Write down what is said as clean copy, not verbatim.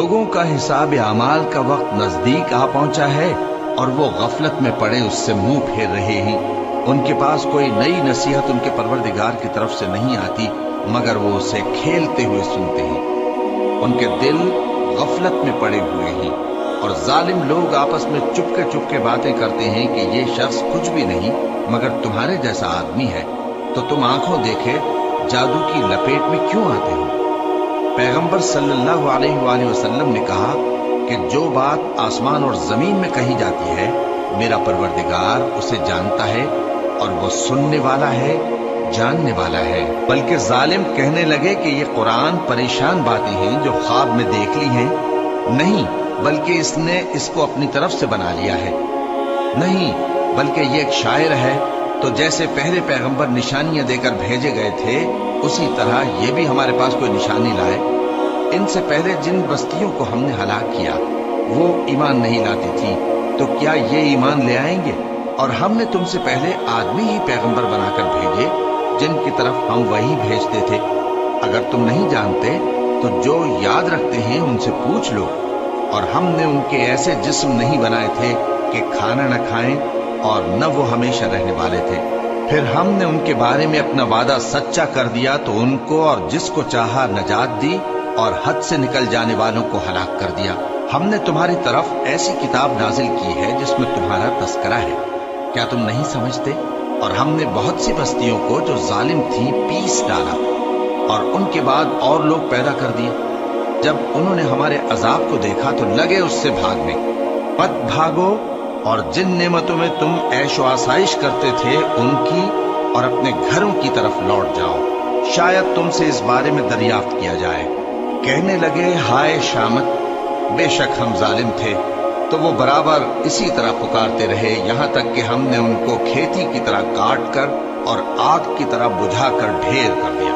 لوگوں کا حساب اعمال کا وقت نزدیک آ پہنچا ہے اور وہ غفلت میں پڑے اس سے منہ پھیر رہے ہیں۔ ان کے پاس کوئی نئی نصیحت ان کے پروردگار کی طرف سے نہیں آتی مگر وہ اسے کھیلتے ہوئے سنتے ہیں۔ ان کے دل غفلت میں پڑے ہوئے ہیں اور ظالم لوگ آپس میں چپکے باتیں کرتے ہیں کہ یہ شخص کچھ بھی نہیں مگر تمہارے جیسا آدمی ہے، تو تم آنکھوں دیکھے جادو کی لپیٹ میں کیوں آتے ہو؟ پیغمبر صلی اللہ علیہ وآلہ وسلم نے کہا کہ جو بات آسمان اور زمین میں کہی جاتی ہے میرا پروردگار اسے جانتا ہے اور وہ سننے والا ہے، جاننے والا ہے۔ بلکہ ظالم کہنے لگے کہ یہ قرآن پریشان باتیں ہیں جو خواب میں دیکھ لی ہیں، نہیں بلکہ اس نے اس کو اپنی طرف سے بنا لیا ہے، نہیں بلکہ یہ ایک شاعر ہے۔ تو جیسے پہلے پیغمبر نشانیاں دے کر بھیجے گئے تھے اسی طرح یہ بھی ہمارے پاس کوئی نشانی لائے۔ ان سے پہلے جن بستیوں کو ہم نے ہلاک کیا وہ ایمان نہیں لاتی تھی، تو کیا یہ ایمان لے آئیں گے؟ اور ہم نے تم سے پہلے آدمی ہی پیغمبر بنا کر بھیجے جن کی طرف ہم وہی بھیجتے تھے۔ اگر تم نہیں جانتے تو جو یاد رکھتے ہیں ان سے پوچھ لو۔ اور ہم نے ان کے ایسے جسم نہیں بنائے تھے کہ کھانا نہ کھائیں اور نہ وہ ہمیشہ رہنے والے تھے۔ پھر ہم نے ان کے بارے میں اپنا وعدہ سچا کر دیا تو ان کو اور جس کو چاہا نجات دی اور حد سے نکل جانے والوں کو ہلاک کر دیا۔ ہم نے تمہاری طرف ایسی کتاب نازل کی ہے جس میں تمہارا تذکرہ ہے، کیا تم نہیں سمجھتے؟ اور ہم نے بہت سی بستیوں کو جو ظالم تھیں پیس ڈالا اور ان کے بعد اور لوگ پیدا کر دیے۔ جب انہوں نے ہمارے عذاب کو دیکھا تو لگے اس سے بھاگنے۔ مت بھاگو اور جن نعمتوں میں تم عیش و آسائش کرتے تھے ان کی اور اپنے گھروں کی طرف لوٹ جاؤ، شاید تم سے اس بارے میں دریافت کیا جائے۔ کہنے لگے ہائے شامت، بے شک ہم ظالم تھے۔ تو وہ برابر اسی طرح پکارتے رہے یہاں تک کہ ہم نے ان کو کھیتی کی طرح کاٹ کر اور آگ کی طرح بجھا کر ڈھیر کر دیا۔